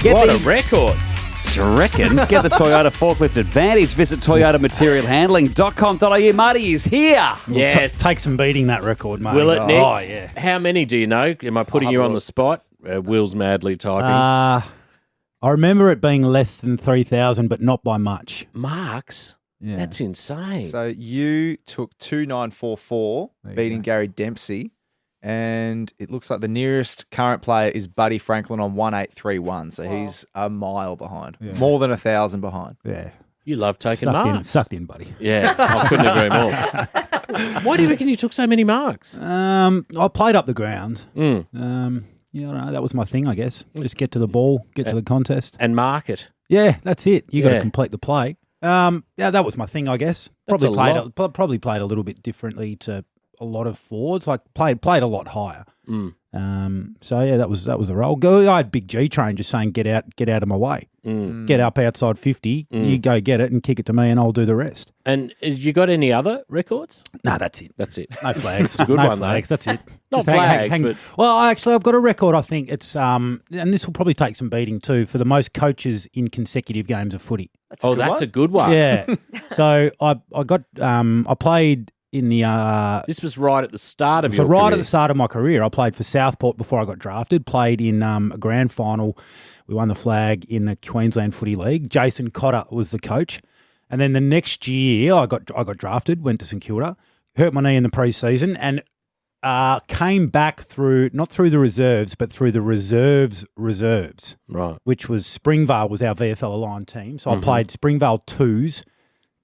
What a record. I reckon. Get the Toyota Forklift Advantage. Visit toyotamaterialhandling.com.au. Marty is here. Yes. Take some beating, that record, mate. Will it, Nick? Oh, yeah. How many do you know? Am I putting you on the spot? Will's madly typing. I remember it being less than 3,000, but not by much. Marks? Yeah. That's insane. So you took 2944, There you beating go. Gary Dempsey, and it looks like the nearest current player is Buddy Franklin on 1831. So he's a mile behind, more than 1,000 behind. Yeah. You love taking marks. Sucked in, buddy. Yeah, I couldn't agree more. Why do you reckon you took so many marks? I played up the ground. Mm. I don't know. That was my thing, I guess. Just get to the ball, get to the contest. And mark it. Yeah, that's it. You got Yeah. to complete the play. That was my thing, I guess. That's Probably played a little bit differently to a lot of forwards. Like played a lot higher. Mm. So yeah, that was the role. I had Big G train just saying, get out of my way. Get up outside 50. You go get it and kick it to me, and I'll do the rest. And you got any other records? No, that's it. That's it. No flags. It's a good no one, flags. though. That's it. Not Just flags, but... Well, actually, I've got a record. I think it's and this will probably take some beating too, for the most coaches in consecutive games of footy. That's a good one. Yeah. So I played in the This was right at the start of so your right career. at the start of my career. I played for Southport before I got drafted. Played in a grand final. We won the flag in the Queensland Footy League. Jason Cotter was the coach, and then the next year I got drafted. Went to St Kilda, hurt my knee in the pre-season, and came back not through the reserves, but through the reserves, Right. which was Springvale was our VFL aligned team. So I played Springvale 2s.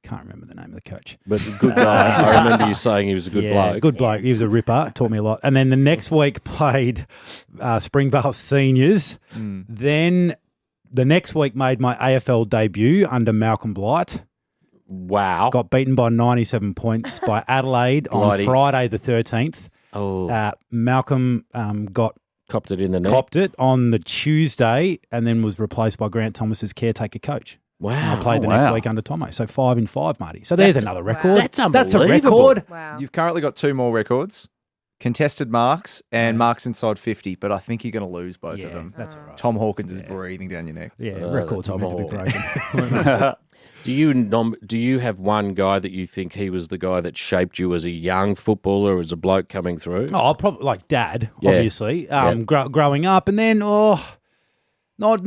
Can't remember the name of the coach. But a good guy. I remember you saying he was a good bloke. Good bloke. He was a ripper. Taught me a lot. And then the next week played Springvale Seniors. Then the next week made my AFL debut under Malcolm Blight. Wow. Got beaten by 97 points by Adelaide on Friday the 13th. Oh. Malcolm Copped it in the net. copped it on the Tuesday and then was replaced by Grant Thomas as caretaker coach. Wow. And I played the next week under Tomo. So 5 in 5, Marty. So there's another record. That's That's a unbelievable. record. Wow. You've currently got 2 more records, contested marks and marks inside 50, but I think you're going to lose both of them. That's all right. Tom Hawkins is breathing down your neck. Yeah, records are meant to be Tomahawk. broken. Do you have one guy that you think he was the guy that shaped you as a young footballer, or as a bloke coming through? Oh, probably like Dad, Yeah. obviously. Growing up, and then not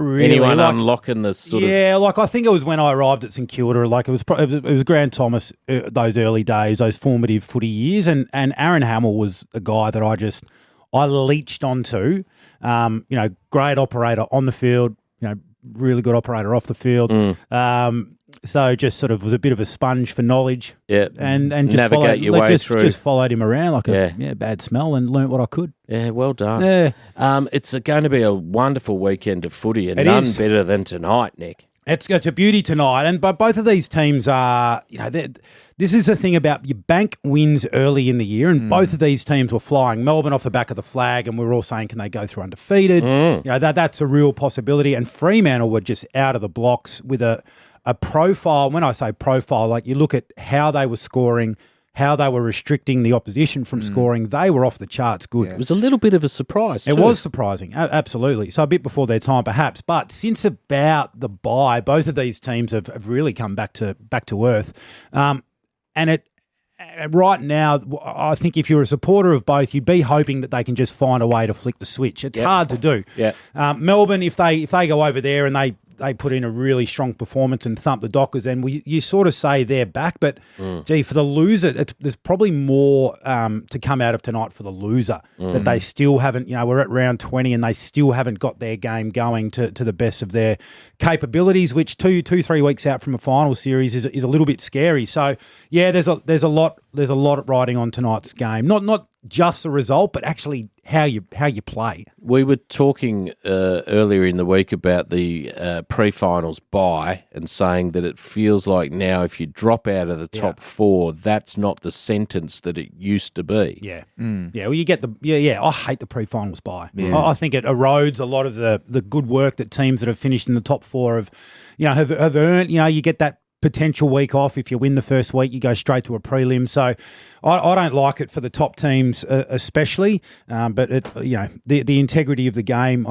really. Anyone like, unlocking the sort of... Yeah, like I think it was when I arrived at St Kilda. Like it was Grant Thomas those early days, those formative footy years, and Aaron Hamill was a guy that I leached onto. Great operator on the field. Really good operator off the field. So just sort of was a bit of a sponge for knowledge. Yeah. And just navigate your way through. Just followed him around like Yeah. a bad smell and learnt what I could. Yeah, well done. Yeah. It's going to be a wonderful weekend of footy, and It none is. better than tonight, Nick. It's a beauty tonight, but both of these teams are, this is the thing about your bank wins early in the year, and both of these teams were flying. Melbourne off the back of the flag, and we were all saying, can they go through undefeated? That's a real possibility. And Fremantle were just out of the blocks with a profile. When I say profile, like you look at how they were scoring, how they were restricting the opposition from scoring, they were off the charts good. It was a little bit of a surprise, too. It was surprising, absolutely. So a bit before their time, perhaps. But since about the bye, both of these teams have really come back to earth. Right now, I think if you're a supporter of both, you'd be hoping that they can just find a way to flick the switch. It's hard to do. Yeah. Melbourne, if they go over there and they put in a really strong performance and thump the Dockers, then you sort of say they're back. But, gee, for the loser, there's probably more to come out of tonight for the loser, that they still haven't, we're at round 20 and they still haven't got their game going to the best of their capabilities, which 3 weeks out from a final series is a little bit scary. So, yeah, there's a lot riding on tonight's game. Not just the result, but actually how you play. We were talking earlier in the week about the pre-finals bye and saying that it feels like now if you drop out of the top 4, that's not the sentence that it used to be. Yeah. Yeah, well, you get I hate the pre-finals bye. I think it erodes a lot of the good work that teams that have finished in the top 4 have earned. You get that potential week off. If you win the first week, you go straight to a prelim. So I don't like it for the top teams, especially. But the integrity of the game.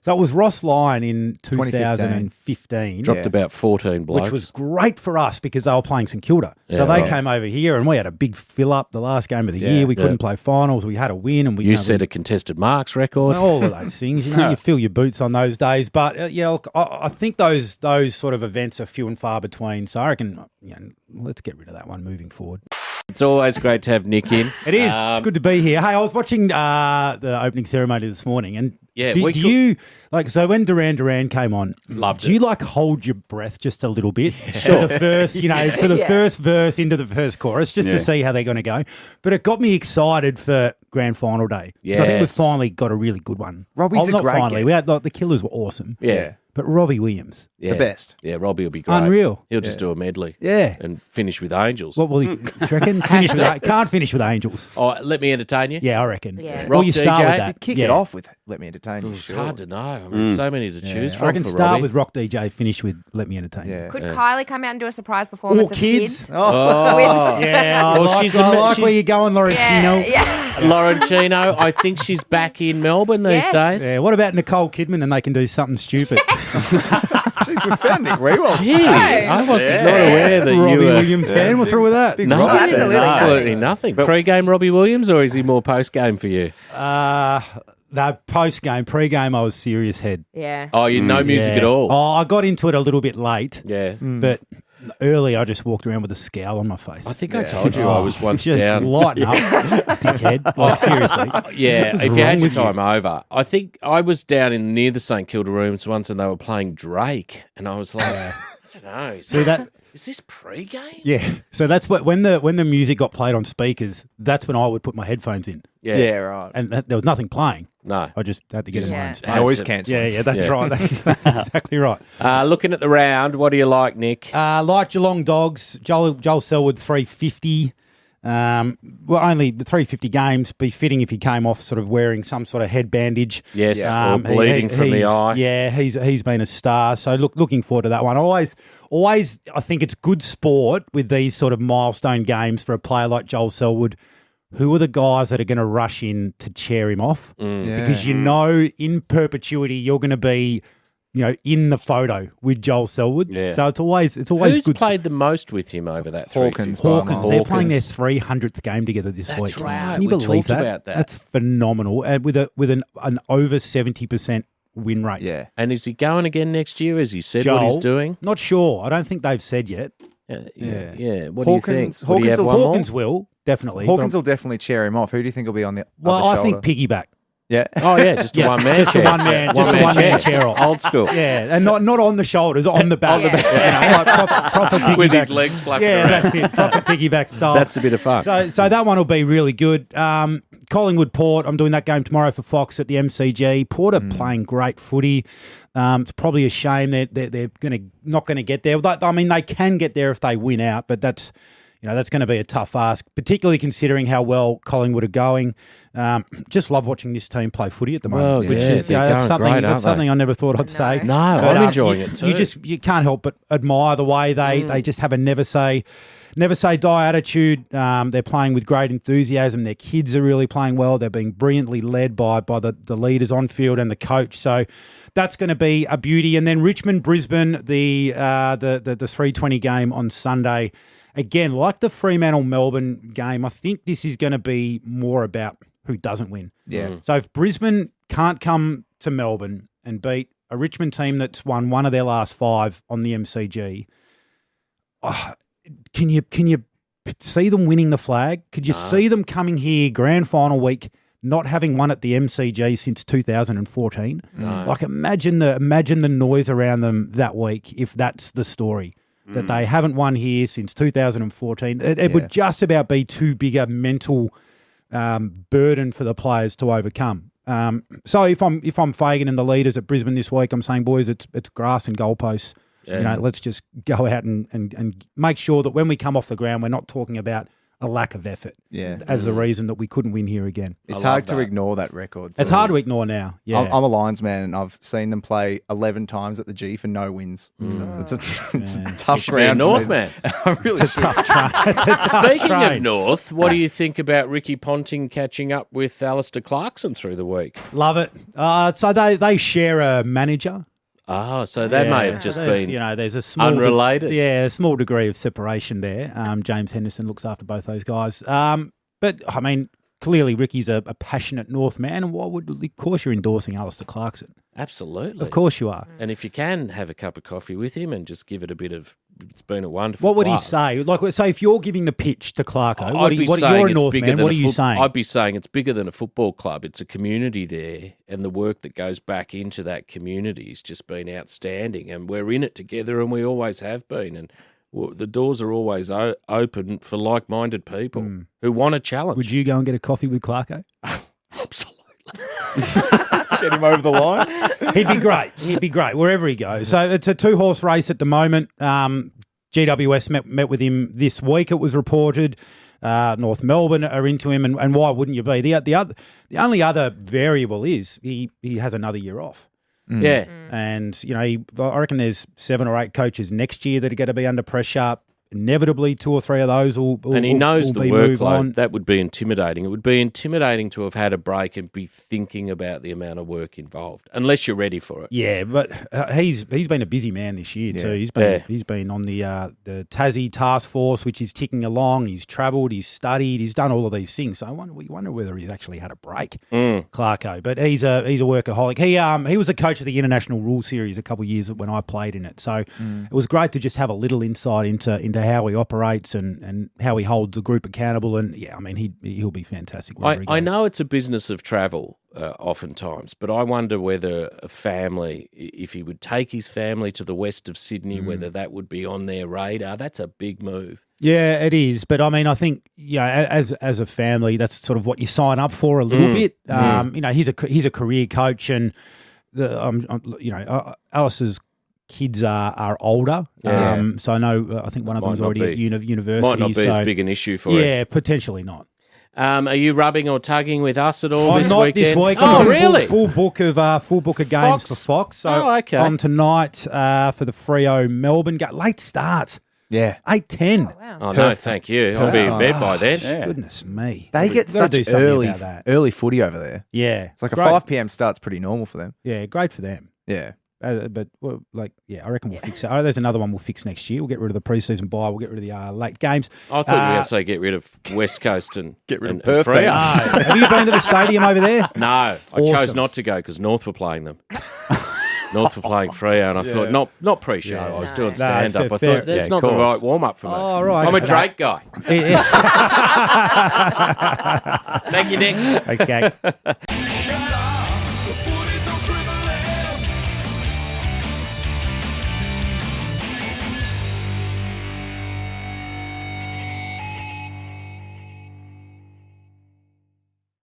So it was Ross Lyon in 2015. Dropped about 14 blokes. Which was great for us because they were playing St Kilda. So they came over here and we had a big fill-up the last game of the year. We couldn't play finals. We had a win. And you set a contested marks record. All of those things. You fill your boots on those days. But, I think those sort of events are few and far between. So I reckon, let's get rid of that one moving forward. It's always great to have Nick in. It is. It's good to be here. Hey, I was watching the opening ceremony this morning, and do you so when Duran came on? Loved do you hold your breath just a little bit for the first, for the first verse into the first chorus, just to see how they're going to go? But it got me excited for grand final day. Yes. I think we've finally got a really good one. Robbie's a not great finally. guy. We had the Killers were awesome. Yeah. But Robbie Williams, Yeah. The best. Yeah, Robbie will be great. Unreal. He'll just do a medley. Yeah. And finish with Angels. What will he? Do you reckon? Can't finish with Angels. Oh, let me entertain you. Yeah, I reckon. Yeah. Well, you Rock start DJ, with that. Kick it off with Let Me Entertain You. It's hard to know. I mean, so many to choose from. I reckon for start Robbie. with Rock DJ, finish with Let Me Entertain You. Yeah. Could Kylie come out and do a surprise performance Or of kids. Oh, Yeah, I Well, like, she's I a- like she's- where you're going, Laurentino. Yeah. Laurentino, I think she's back in Melbourne these Yes. days. Yeah, what about Nicole Kidman and they can do something stupid? Jeez, we found Nick Riewoldt. Gee, I was not aware that Robbie you were... Williams fan, what's wrong with that? Nothing. Absolutely. Absolutely nothing. Pre-game Robbie Williams, or is he more post-game for you? No, post-game, pre-game I was serious head. Yeah. Oh, you no music at all? Oh, I got into it a little bit late. Yeah. But early I just walked around with a scowl on my face. I think I told you I was once just down. lighten up, dickhead. Like, seriously. Yeah, if you wrong had your with you? time over. I think I was down in near the St Kilda rooms once and they were playing Drake and I was like, I don't know. See that? Is this pre-game? Yeah. So that's what when the music got played on speakers, that's when I would put my headphones in. Yeah, right. And there was nothing playing. No. I just had to get in my own space. Noise cancelling. Yeah, that's Yeah. right. That's exactly right. Looking at the round, what do you like, Nick? Like Geelong Dogs, Joel Selwood 350. Only the 350 games. Be fitting if he came off sort of wearing some sort of head bandage. Yes, or bleeding from the eye. Yeah, he's been a star. So looking forward to that one. Always, I think it's good sport with these sort of milestone games for a player like Joel Selwood. Who are the guys that are going to rush in to cheer him off? Because in perpetuity you're going to be, in the photo with Joel Selwood. Yeah. So it's always Who's good. played the most with him over that Hawkins. 350? Hawkins. They're playing their 300th game together this That's week. right. Can you We believe talked about that. That's phenomenal. And with an over 70% win rate. Yeah. And is he going again next year? Has he said what he's Joel, doing? Not sure. I don't think they've said yet. Yeah. What do you think? Hawkins- Would he have Hawkins one more? Hawkins will, definitely. Hawkins will definitely cheer him off. Who do you think will be on the Well, other I think shoulder? piggyback. Yeah. Oh, yeah, just a Yeah, one-man just a chair. one-man- just a one-man chair. Old school. Yeah, and not on the shoulders, on the back. On the back. Like proper piggyback. With his legs flapping Yeah, around. that's it. Proper piggyback style. That's a bit of fun. So that one will be really good. Collingwood Port, I'm doing that game tomorrow for Fox at the MCG. Port are playing great footy. It's probably a shame that they're not going to get there. I mean, they can get there if they win out, but that's going to be a tough ask, particularly considering how well Collingwood are going. Just love watching this team play footy at the moment. Well, which yeah, is, they're that's going something, great, that's aren't something they? I never thought I'd say. No, But, I'm enjoying it too. You can't help but admire the way they just have a never say die attitude. They're playing with great enthusiasm. Their kids are really playing well. They're being brilliantly led by the leaders on field and the coach. So that's going to be a beauty. And then Richmond, Brisbane, the 320 game on Sunday. Again, like the Fremantle-Melbourne game, I think this is going to be more about who doesn't win. Yeah. So if Brisbane can't come to Melbourne and beat a Richmond team that's won one of their last 5 on the MCG, can you see them winning the flag? Could you see them coming here grand final week not having won at the MCG since 2014? No. Like imagine the noise around them that week if that's the story. That they haven't won here since 2014. It would just about be too big a mental burden for the players to overcome. So if I'm Fagan and the leaders at Brisbane this week, I'm saying, boys, it's grass and goalposts. Yeah. Let's just go out and make sure that when we come off the ground, we're not talking about a lack of effort. Yeah. As the reason that we couldn't win here again. It's I love hard to that. ignore that record. It's hard to ignore now. Yeah. I'm a Lions man, and I've seen them play 11 times at the G for no wins. So it's a tough should be a ground. North man. I really should. tough train. It's a tough Speaking of train. North, what do you think about Ricky Ponting catching up with Alistair Clarkson through the week? Love it. So they share a manager. Oh, so that may have just been there's a small unrelated. a small degree of separation there. James Henderson looks after both those guys. But I mean, clearly Ricky's a passionate North man, and of course you're endorsing Alistair Clarkson. Absolutely. Of course you are. And if you can have a cup of coffee with him and just give it a bit of, it's been a wonderful What would he club. say? Like, say if you're giving the pitch to Clarko, I'd be saying you're a it's North bigger man. than What a are you saying? I'd be saying it's bigger than a football club. It's a community there, and the work that goes back into that community has just been outstanding. And we're in it together, and we always have been. And the doors are always open for like-minded people who want a challenge. Would you go and get a coffee with Clarko? Absolutely. Get him over the line. He'd be great. He'd be great wherever he goes. So it's a 2-horse race at the moment. GWS met with him this week, it was reported. North Melbourne are into him, and why wouldn't you be? The only other variable is he has another year off. Yeah. And, I reckon there's 7 or 8 coaches next year that are going to be under pressure. Inevitably, 2 or 3 of those will And he knows will the be moved on. workload. That would be intimidating. It would be intimidating to have had a break and be thinking about the amount of work involved, unless you're ready for it. Yeah, but he's been a busy man this year too. He's been on the Tassie task force, which is ticking along. He's travelled, he's studied, he's done all of these things. So we wonder whether he's actually had a break, Clarko. But he's a workaholic. He was a coach of the International Rule Series a couple of years when I played in it. So it was great to just have a little insight into how he operates and how he holds the group accountable. And he'll be fantastic. Wherever he goes. I know it's a business of travel oftentimes, but I wonder whether a family, if he would take his family to the west of Sydney, whether that would be on their radar. That's a big move. Yeah, it is. But I think as a family, that's sort of what you sign up for a little bit. He's a career coach, and Alice's kids are older. So I know I think one of them's already at university. Might not be as big an issue for him. Yeah, potentially not. Are you rubbing or tugging with us at all I'm this not weekend? this week. Oh, I'm doing really? Full book of games Fox? for Fox. So okay. on tonight for the Freo Melbourne game. Late start. Yeah. 8:10. Oh, wow. Oh, no, thank you. I'll be in bed by then. Goodness me. They get We've gotta do such something about that. early footy over there. Yeah. It's like a Great. 5 p.m. start's pretty normal for them. Yeah, great for them. Yeah. But I reckon we'll fix it. Oh, there's another one we'll fix next year. We'll get rid of the preseason bye. We'll get rid of the late games. I thought you were going to say get rid of West Coast and Get rid of and Perth Freo. No. Have you been to the stadium over there? No, I chose Awesome. not to go because North were playing them. North were playing Freo, and I thought not pre-show. Yeah. I was doing No, stand-up. I fair- thought that's yeah, not the course. right warm-up for me. Oh, right. I'm a Drake guy. Thank you, Nick. Thanks, gang.